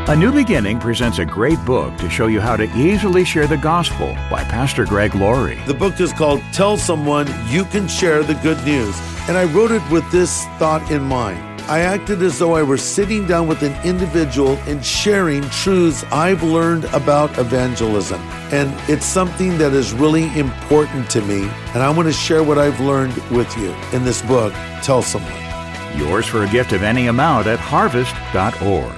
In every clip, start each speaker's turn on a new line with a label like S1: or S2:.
S1: A New Beginning presents a great book to show you how to easily share the gospel by Pastor Greg Laurie.
S2: The book is called Tell Someone You Can Share the Good News. And I wrote it with this thought in mind. I acted as though I were sitting down with an individual and sharing truths I've learned about evangelism. And it's something that is really important to me. And I want to share what I've learned with you in this book, Tell Someone.
S1: Yours for a gift of any amount at harvest.org.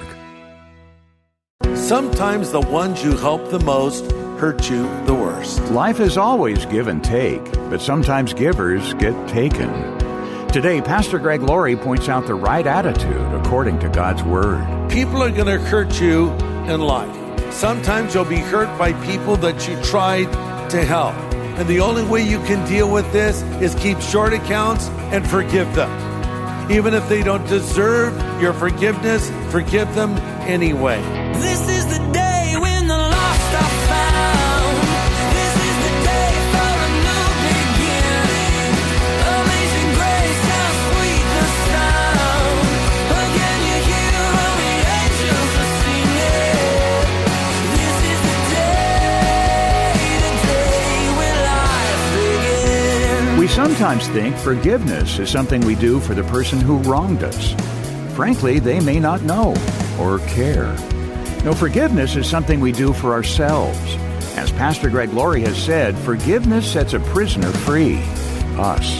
S2: Sometimes the ones you help the most hurt you the worst.
S1: Life is always give and take, but sometimes givers get taken. Today, Pastor Greg Laurie points out the right attitude according to God's Word.
S2: People are going to hurt you in life. Sometimes you'll be hurt by people that you tried to help. And the only way you can deal with this is keep short accounts and forgive them. Even if they don't deserve your forgiveness, forgive them anyway.
S3: This is the day when the lost are found. This is the day for a new beginning. Amazing grace, how sweet the sound. Again you hear all the angels are singing. This is the day when life begins.
S1: We sometimes think forgiveness is something we do for the person who wronged us. Frankly, they may not know or care. No, forgiveness is something we do for ourselves. As Pastor Greg Laurie has said, forgiveness sets a prisoner free, us.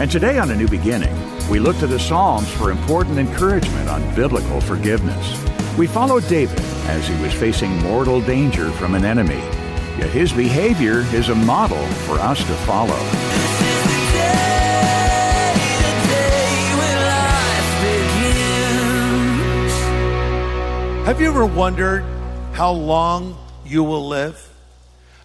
S1: And today on A New Beginning, we look to the Psalms for important encouragement on biblical forgiveness. We followed David as he was facing mortal danger from an enemy. Yet his behavior is a model for us to follow.
S2: Have you ever wondered how long you will live?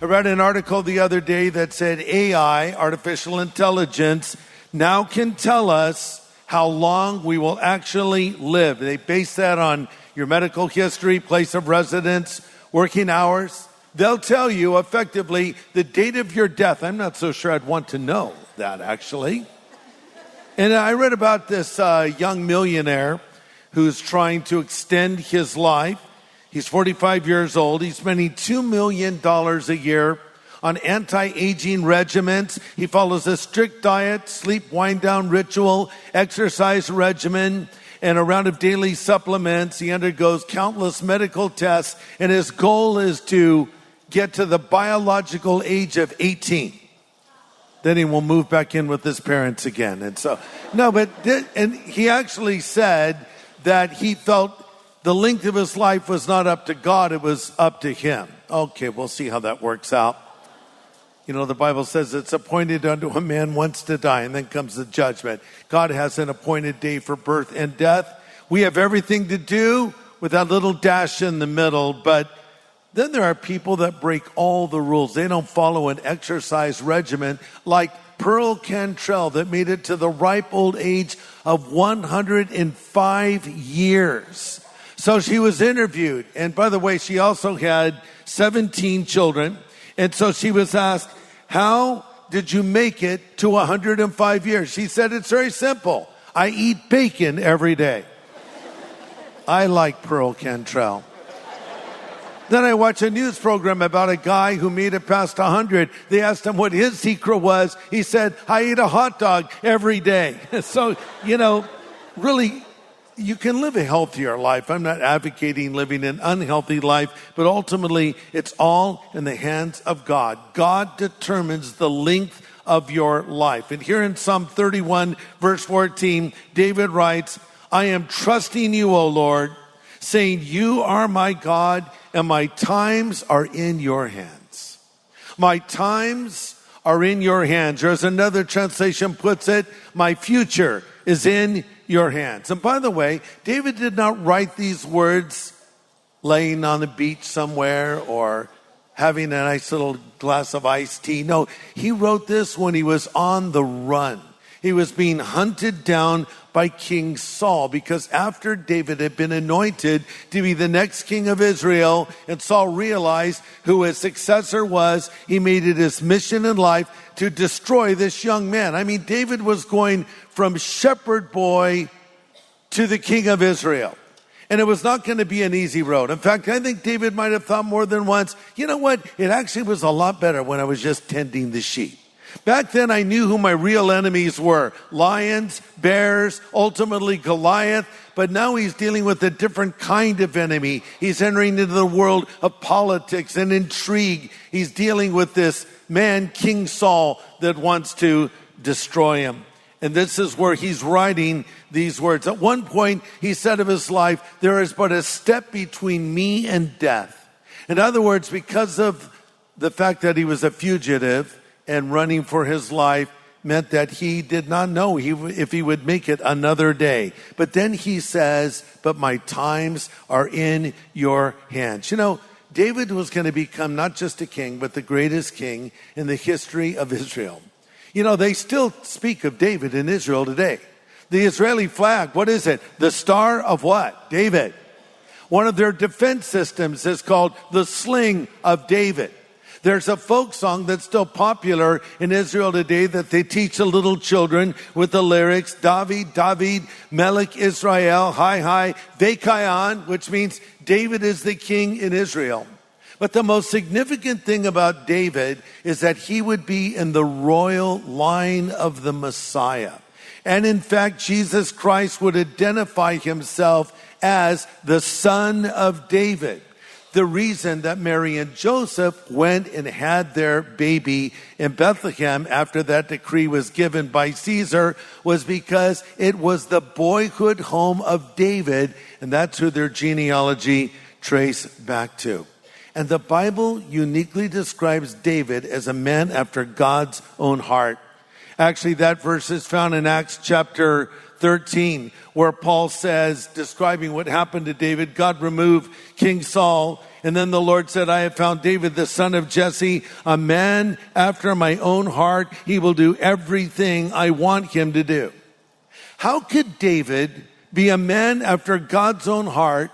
S2: I read an article the other day that said AI, artificial intelligence, now can tell us how long we will actually live. They base that on your medical history, place of residence, working hours. They'll tell you effectively the date of your death. I'm not so sure I'd want to know that, actually. And I read about this young millionaire who's trying to extend his life. He's 45 years old. He's spending $2 million a year on anti-aging regimens. He follows a strict diet, sleep wind-down ritual, exercise regimen, and a round of daily supplements. He undergoes countless medical tests, and his goal is to get to the biological age of 18. Then he will move back in with his parents again. And so, and he actually said that he felt the length of his life was not up to God, it was up to him. Okay, we'll see how that works out. You know, the Bible says it's appointed unto a man once to die, and then comes the judgment. God has an appointed day for birth and death. We have everything to do with that little dash in the middle, but then there are people that break all the rules. They don't follow an exercise regimen like Pearl Cantrell that made it to the ripe old age of 105 years. So she was interviewed. And by the way, she also had 17 children. And so she was asked, how did you make it to 105 years? She said, it's very simple. I eat bacon every day. I like Pearl Cantrell. Then I watched a news program about a guy who made it past 100. They asked him what his secret was. He said, I eat a hot dog every day. So, really, you can live a healthier life. I'm not advocating living an unhealthy life, but ultimately, it's all in the hands of God. God determines the length of your life. And here in Psalm 31, verse 14, David writes, I am trusting you, O Lord, saying, you are my God, and my times are in your hands. My times are in your hands. There's another translation puts it, my future is in your hands. And by the way, David did not write these words laying on the beach somewhere or having a nice little glass of iced tea. No, he wrote this when he was on the run. He was being hunted down by King Saul, because after David had been anointed to be the next king of Israel, and Saul realized who his successor was, he made it his mission in life to destroy this young man. I mean, David was going from shepherd boy to the king of Israel. And it was not going to be an easy road. In fact, I think David might have thought more than once, you know what? It actually was a lot better when I was just tending the sheep. Back then, I knew who my real enemies were. Lions, bears, ultimately Goliath. But now he's dealing with a different kind of enemy. He's entering into the world of politics and intrigue. He's dealing with this man, King Saul, that wants to destroy him. And this is where he's writing these words. At one point, he said of his life, there is but a step between me and death. In other words, because of the fact that he was a fugitive and running for his life, meant that he did not know if he would make it another day. But then he says, but my times are in your hands. You know, David was going to become not just a king, but the greatest king in the history of Israel. You know, they still speak of David in Israel today. The Israeli flag, what is it? The Star of what? David. One of their defense systems is called the Sling of David. There's a folk song that's still popular in Israel today that they teach the little children with the lyrics, David, David, Melech Israel, Hi, Vekayan, which means David is the king in Israel. But the most significant thing about David is that he would be in the royal line of the Messiah. And in fact, Jesus Christ would identify himself as the Son of David. The reason that Mary and Joseph went and had their baby in Bethlehem after that decree was given by Caesar was because it was the boyhood home of David, and that's who their genealogy traced back to. And the Bible uniquely describes David as a man after God's own heart. Actually, that verse is found in Acts chapter 13, where Paul says, describing what happened to David, God removed King Saul, and then the Lord said, I have found David, the son of Jesse, a man after my own heart. He will do everything I want him to do. How could David be a man after God's own heart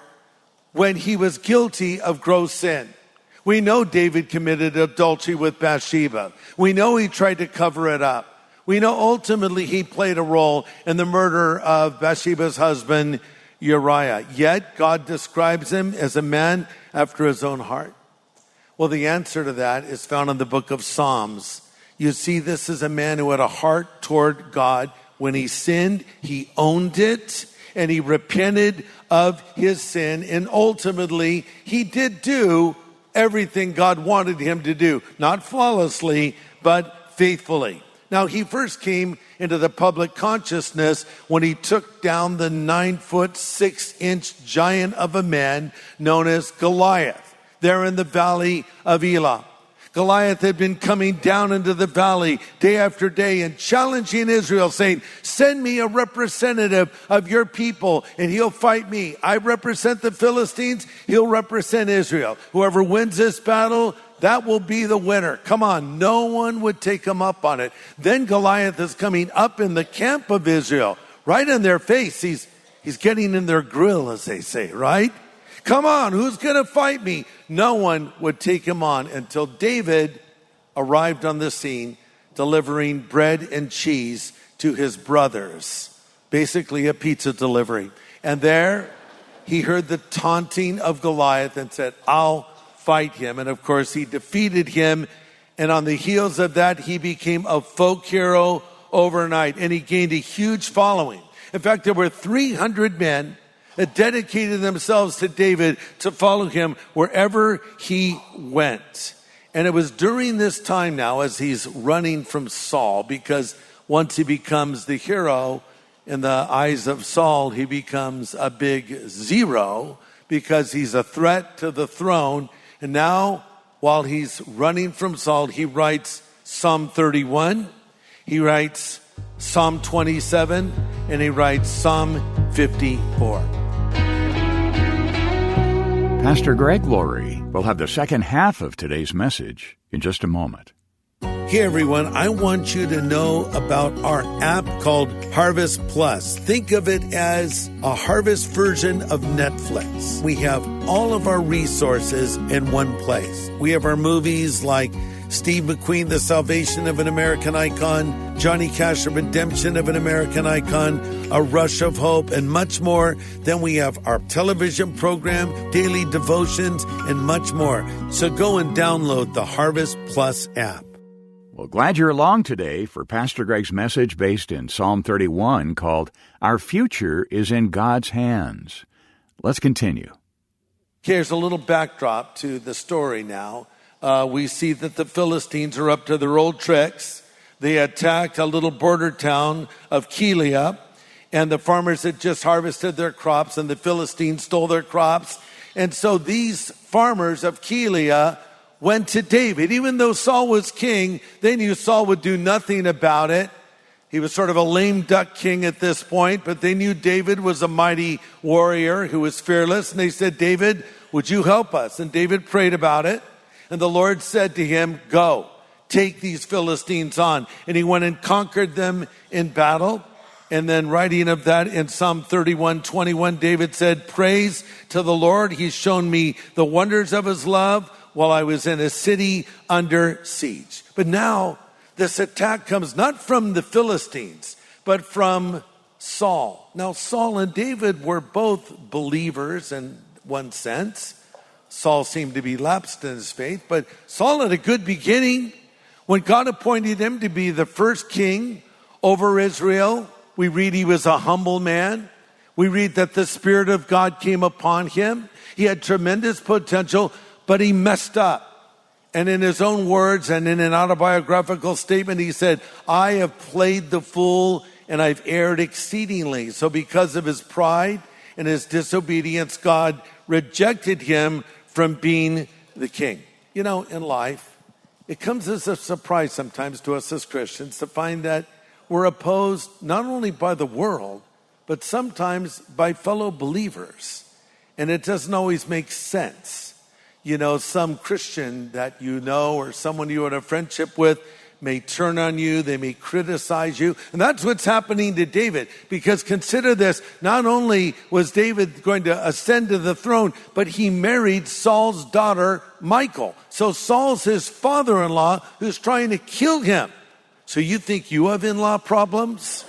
S2: when he was guilty of gross sin? We know David committed adultery with Bathsheba. We know he tried to cover it up. We know ultimately he played a role in the murder of Bathsheba's husband, Uriah. Yet God describes him as a man after his own heart. Well, the answer to that is found in the book of Psalms. You see, this is a man who had a heart toward God. When he sinned, he owned it and he repented of his sin. And ultimately, he did do everything God wanted him to do. Not flawlessly, but faithfully. Now, he first came into the public consciousness when he took down the 9'6" giant of a man known as Goliath, there in the valley of Elah. Goliath had been coming down into the valley day after day and challenging Israel, saying, send me a representative of your people and he'll fight me. I represent the Philistines, he'll represent Israel. Whoever wins this battle, that will be the winner. Come on, no one would take him up on it. Then Goliath is coming up in the camp of Israel, right in their face. He's getting in their grill, as they say, right? Come on, who's going to fight me? No one would take him on until David arrived on the scene, delivering bread and cheese to his brothers. Basically a pizza delivery. And there he heard the taunting of Goliath and said, I'll fight him. And of course, he defeated him. And on the heels of that, he became a folk hero overnight. And he gained a huge following. In fact, there were 300 men that dedicated themselves to David to follow him wherever he went. And it was during this time now, as he's running from Saul, because once he becomes the hero in the eyes of Saul, he becomes a big zero because he's a threat to the throne. And now, while he's running from Saul, he writes Psalm 31, he writes Psalm 27, and he writes Psalm 54.
S1: Pastor Greg Laurie will have the second half of today's message in just a moment.
S2: Hey everyone, I want you to know about our app called Harvest Plus. Think of it as a Harvest version of Netflix. We have all of our resources in one place. We have our movies like Steve McQueen, the salvation of an American icon, Johnny Cash, the redemption of an American icon, a rush of hope, and much more. Then we have our television program, daily devotions, and much more. So go and download the Harvest Plus app.
S1: Well, glad you're along today for Pastor Greg's message based in Psalm 31 called Our Future is in God's Hands. Let's continue.
S2: Here's a little backdrop to the story now. We see that the Philistines are up to their old tricks. They attacked a little border town of Keilah, and the farmers had just harvested their crops, and the Philistines stole their crops. And so these farmers of Keilah went to David. Even though Saul was king, they knew Saul would do nothing about it. He was sort of a lame duck king at this point, but they knew David was a mighty warrior who was fearless. And they said, David, would you help us? And David prayed about it. And the Lord said to him, go, take these Philistines on. And he went and conquered them in battle. And then writing of that in Psalm 31:21, David said, praise to the Lord. He's shown me the wonders of his love while I was in a city under siege. But now this attack comes not from the Philistines, but from Saul. Now, Saul and David were both believers in one sense. Saul seemed to be lapsed in his faith, but Saul had a good beginning. When God appointed him to be the first king over Israel, we read he was a humble man. We read that the Spirit of God came upon him. He had tremendous potential, but he messed up. And in his own words and in an autobiographical statement, he said, I have played the fool and I've erred exceedingly. So because of his pride and his disobedience, God rejected him from being the king. You know, in life, it comes as a surprise sometimes to us as Christians to find that we're opposed not only by the world, but sometimes by fellow believers. And it doesn't always make sense. You know, some Christian that you know or someone you had a friendship with may turn on you, they may criticize you. And that's what's happening to David. Because consider this, not only was David going to ascend to the throne, but he married Saul's daughter, Michal. So Saul's his father-in-law who's trying to kill him. So you think you have in-law problems?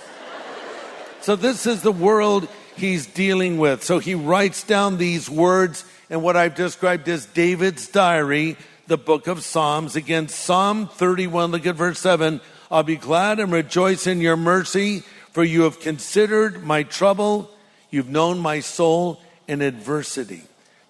S2: So this is the world he's dealing with. So he writes down these words in what I've described as David's diary, the book of Psalms. Again, Psalm 31, look at verse 7. I'll be glad and rejoice in your mercy, for you have considered my trouble. You've known my soul in adversity.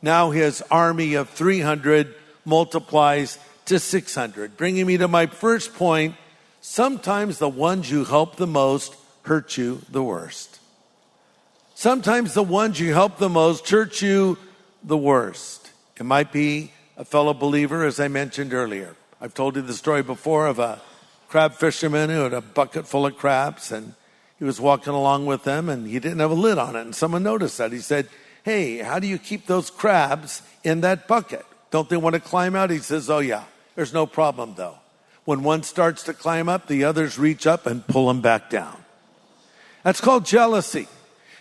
S2: Now his army of 300 multiplies to 600. Bringing me to my first point, sometimes the ones you help the most hurt you the worst. Sometimes the ones you help the most hurt you the worst. It might be a fellow believer, as I mentioned earlier. I've told you the story before of a crab fisherman who had a bucket full of crabs, and he was walking along with them, and he didn't have a lid on it. And someone noticed that. He said, hey, how do you keep those crabs in that bucket? Don't they want to climb out? He says, oh yeah, there's no problem though. When one starts to climb up, the others reach up and pull them back down. That's called jealousy.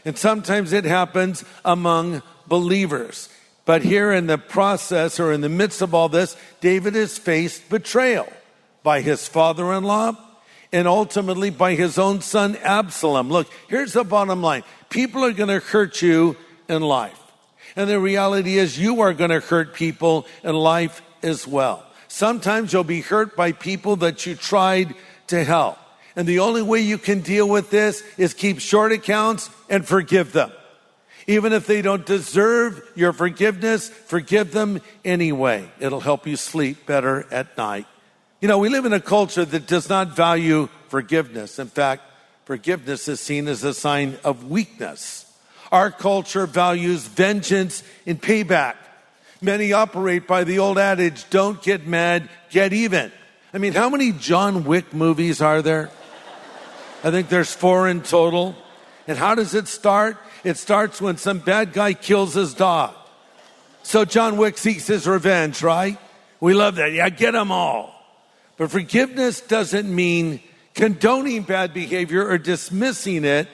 S2: And sometimes it happens among believers. But here in the process or in the midst of all this, David has faced betrayal by his father-in-law and ultimately by his own son Absalom. Look, here's the bottom line. People are going to hurt you in life. And the reality is you are going to hurt people in life as well. Sometimes you'll be hurt by people that you tried to help. And the only way you can deal with this is keep short accounts and forgive them. Even if they don't deserve your forgiveness, forgive them anyway. It'll help you sleep better at night. You know, we live in a culture that does not value forgiveness. In fact, forgiveness is seen as a sign of weakness. Our culture values vengeance and payback. Many operate by the old adage, don't get mad, get even. I mean, how many John Wick movies are there? I think there's 4 in total. And how does it start? It starts when some bad guy kills his dog. So John Wick seeks his revenge, right? We love that. Yeah, get them all. But forgiveness doesn't mean condoning bad behavior or dismissing it.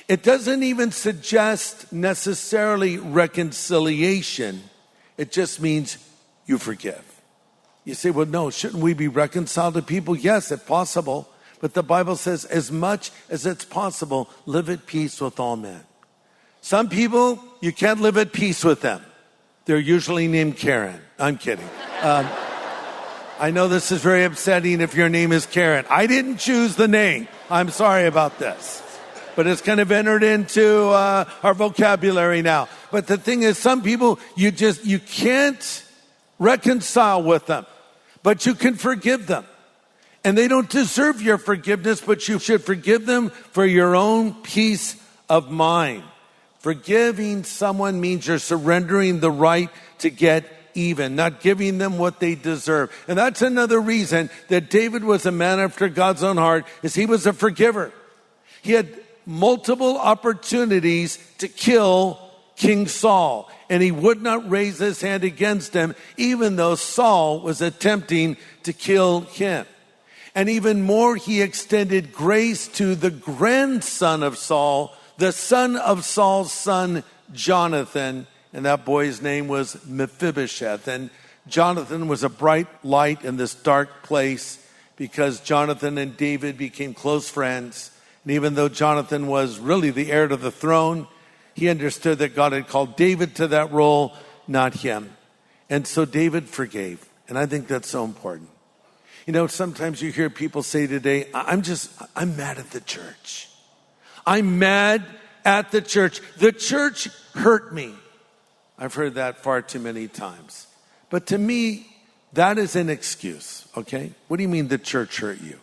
S2: It doesn't even suggest necessarily reconciliation. It just means you forgive. You say, well, no, shouldn't we be reconciled to people? Yes, if possible. But the Bible says, as much as it's possible, live at peace with all men. Some people, you can't live at peace with them. They're usually named Karen. I'm kidding. I know this is very upsetting if your name is Karen. I didn't choose the name. I'm sorry about this. But it's kind of entered into our vocabulary now. But the thing is, some people, you can't reconcile with them. But you can forgive them. And they don't deserve your forgiveness, but you should forgive them for your own peace of mind. Forgiving someone means you're surrendering the right to get even, not giving them what they deserve. And that's another reason that David was a man after God's own heart, is he was a forgiver. He had multiple opportunities to kill King Saul, and he would not raise his hand against him, even though Saul was attempting to kill him. And even more, he extended grace to the grandson of Saul, the son of Saul's son, Jonathan, and that boy's name was Mephibosheth. And Jonathan was a bright light in this dark place because Jonathan and David became close friends. And even though Jonathan was really the heir to the throne, he understood that God had called David to that role, not him. And so David forgave. And I think that's so important. You know, sometimes you hear people say today, I'm mad at the church. I'm mad at the church. The church hurt me. I've heard that far too many times. But to me, that is an excuse, okay? What do you mean the church hurt you?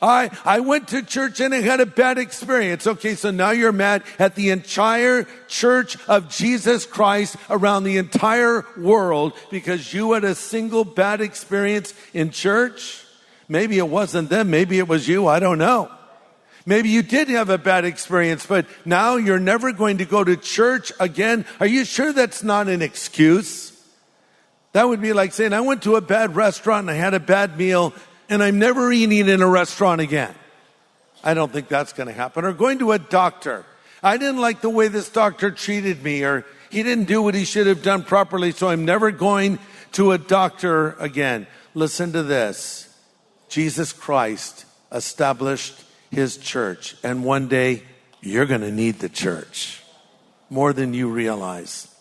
S2: I went to church and I had a bad experience. Okay, so now you're mad at the entire church of Jesus Christ around the entire world because you had a single bad experience in church? Maybe it wasn't them, maybe it was you, I don't know. Maybe you did have a bad experience, but now you're never going to go to church again. Are you sure that's not an excuse? That would be like saying, I went to a bad restaurant and I had a bad meal and I'm never eating in a restaurant again. I don't think that's going to happen. Or going to a doctor. I didn't like the way this doctor treated me, or he didn't do what he should have done properly, so I'm never going to a doctor again. Listen to this. Jesus Christ established his church, and one day you're going to need the church more than you realize.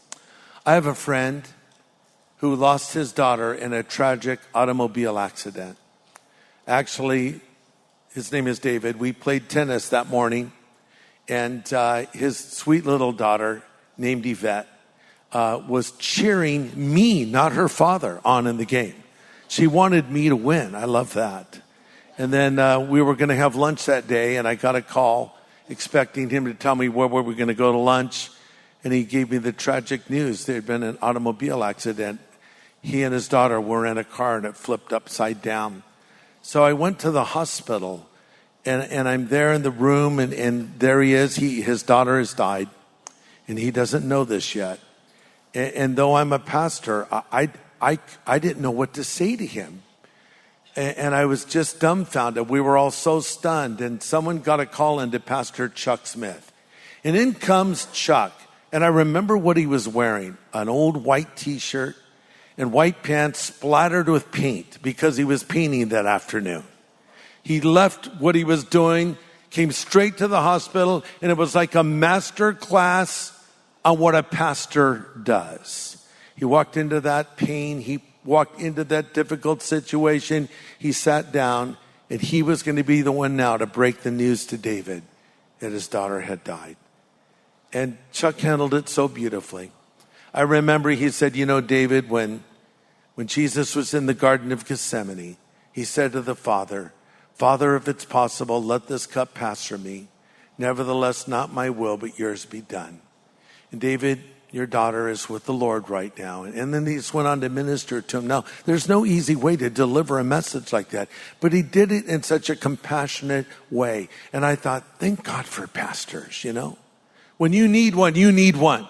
S2: I have a friend who lost his daughter in a tragic automobile accident. Actually, his name is David. We played tennis that morning, and his sweet little daughter named Yvette was cheering me, not her father, on in the game. She wanted me to win. I love that. And then we were going to have lunch that day, and I got a call expecting him to tell me where we were going to go to lunch. And he gave me the tragic news. There had been an automobile accident. He and his daughter were in a car, and it flipped upside down. So I went to the hospital, and I'm there in the room, and there he is. His daughter has died, and he doesn't know this yet. And though I'm a pastor, I didn't know what to say to him. And I was just dumbfounded. We were all so stunned. And someone got a call into Pastor Chuck Smith. And in comes Chuck. And I remember what he was wearing. An old white t-shirt and white pants splattered with paint because he was painting that afternoon. He left what he was doing, came straight to the hospital, and it was like a master class on what a pastor does. He walked into that pain. He walked into that difficult situation. He sat down, and he was going to be the one now to break the news to David that his daughter had died. And Chuck handled it so beautifully. I remember he said, you know, David, when Jesus was in the Garden of Gethsemane, he said to the Father, Father, if it's possible, let this cup pass from me. Nevertheless, not my will, but yours be done. And David, your daughter is with the Lord right now. And then he just went on to minister to him. Now, there's no easy way to deliver a message like that, but he did it in such a compassionate way. And I thought, thank God for pastors, you know. When you need one, you need one.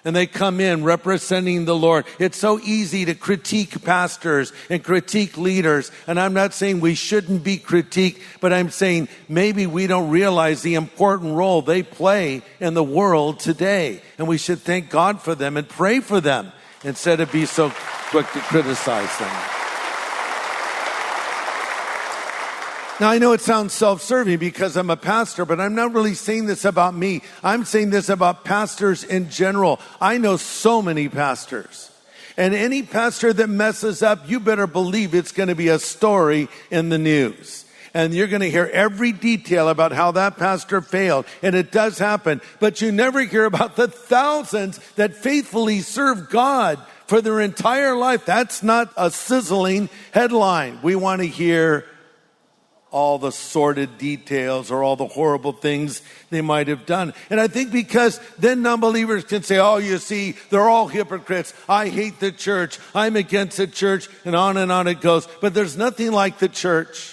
S2: And they come in representing the Lord. It's so easy to critique pastors and critique leaders. And I'm not saying we shouldn't be critiqued, but I'm saying maybe we don't realize the important role they play in the world today. And we should thank God for them and pray for them instead of be so quick to criticize them. Now, I know it sounds self-serving because I'm a pastor, but I'm not really saying this about me. I'm saying this about pastors in general. I know so many pastors. And any pastor that messes up, you better believe it's going to be a story in the news. And you're going to hear every detail about how that pastor failed. And it does happen. But you never hear about the thousands that faithfully serve God for their entire life. That's not a sizzling headline. We want to hear all the sordid details or all the horrible things they might have done. And I think because then non-believers can say, oh, you see, they're all hypocrites. I hate the church. I'm against the church. And on it goes. But there's nothing like the church.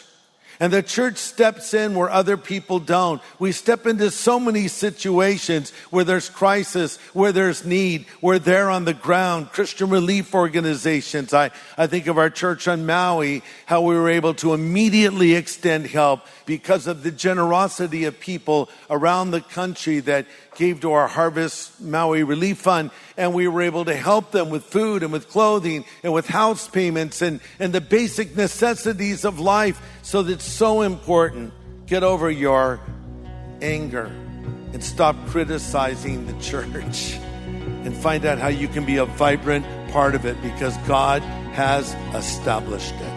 S2: And the church steps in where other people don't. We step into so many situations where there's crisis, where there's need. We're there on the ground. Christian relief organizations. I think of our church on Maui, how we were able to immediately extend help because of the generosity of people around the country that gave to our Harvest Maui Relief Fund. And we were able to help them with food and with clothing and with house payments and the basic necessities of life. So that's so important. Get over your anger and stop criticizing the church and find out how you can be a vibrant part of it because God has established it.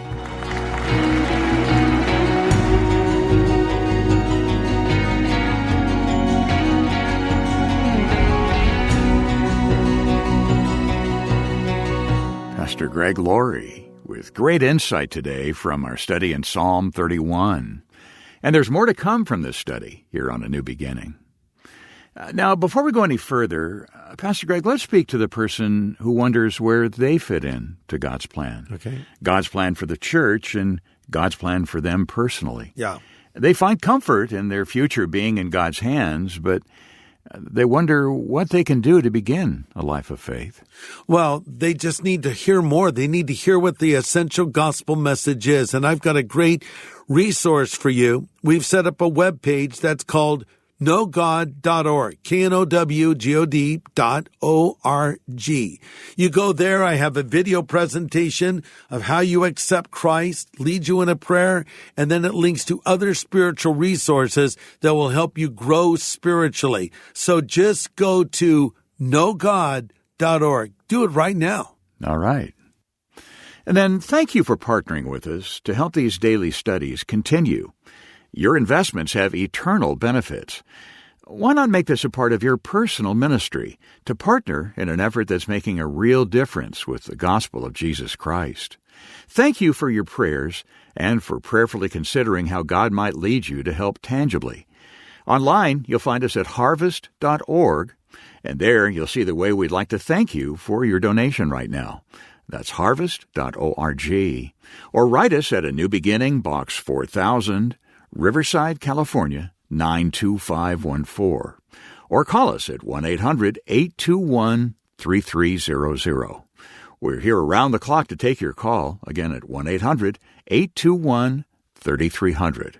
S1: Pastor Greg Laurie with great insight today from our study in Psalm 31. And there's more to come from this study here on A New Beginning. Now, before we go any further, Pastor Greg, let's speak to the person who wonders where they fit in to God's plan.
S2: Okay.
S1: God's plan for the church and God's plan for them personally.
S2: Yeah.
S1: They find comfort in their future being in God's hands, but they wonder what they can do to begin a life of faith.
S2: Well, they just need to hear more. They need to hear what the essential gospel message is. And I've got a great resource for you. We've set up a web page that's called knowgod.org, knowgod.org. You go there, I have a video presentation of how you accept Christ, lead you in a prayer, and then it links to other spiritual resources that will help you grow spiritually. So just go to knowgod.org. Do it right now.
S1: All right. And then thank you for partnering with us to help these daily studies continue. Your investments have eternal benefits. Why not make this a part of your personal ministry to partner in an effort that's making a real difference with the gospel of Jesus Christ? Thank you for your prayers and for prayerfully considering how God might lead you to help tangibly. Online, you'll find us at harvest.org, and there you'll see the way we'd like to thank you for your donation right now. That's harvest.org. Or write us at A New Beginning, Box 4000, Riverside, California, 92514. Or call us at 1-800-821-3300. We're here around the clock to take your call, again at 1-800-821-3300.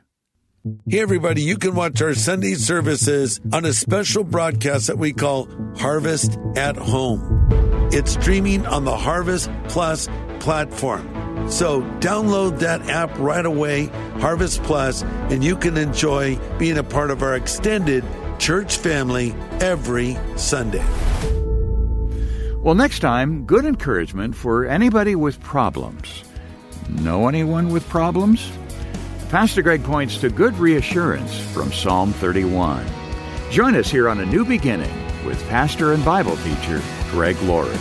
S2: Hey, everybody, you can watch our Sunday services on a special broadcast that we call Harvest at Home. It's streaming on the Harvest Plus platform. So download that app right away, Harvest Plus, and you can enjoy being a part of our extended church family every Sunday.
S1: Well, next time, good encouragement for anybody with problems. Know anyone with problems? Pastor Greg points to good reassurance from Psalm 31. Join us here on A New Beginning with pastor and Bible teacher Greg Laurie.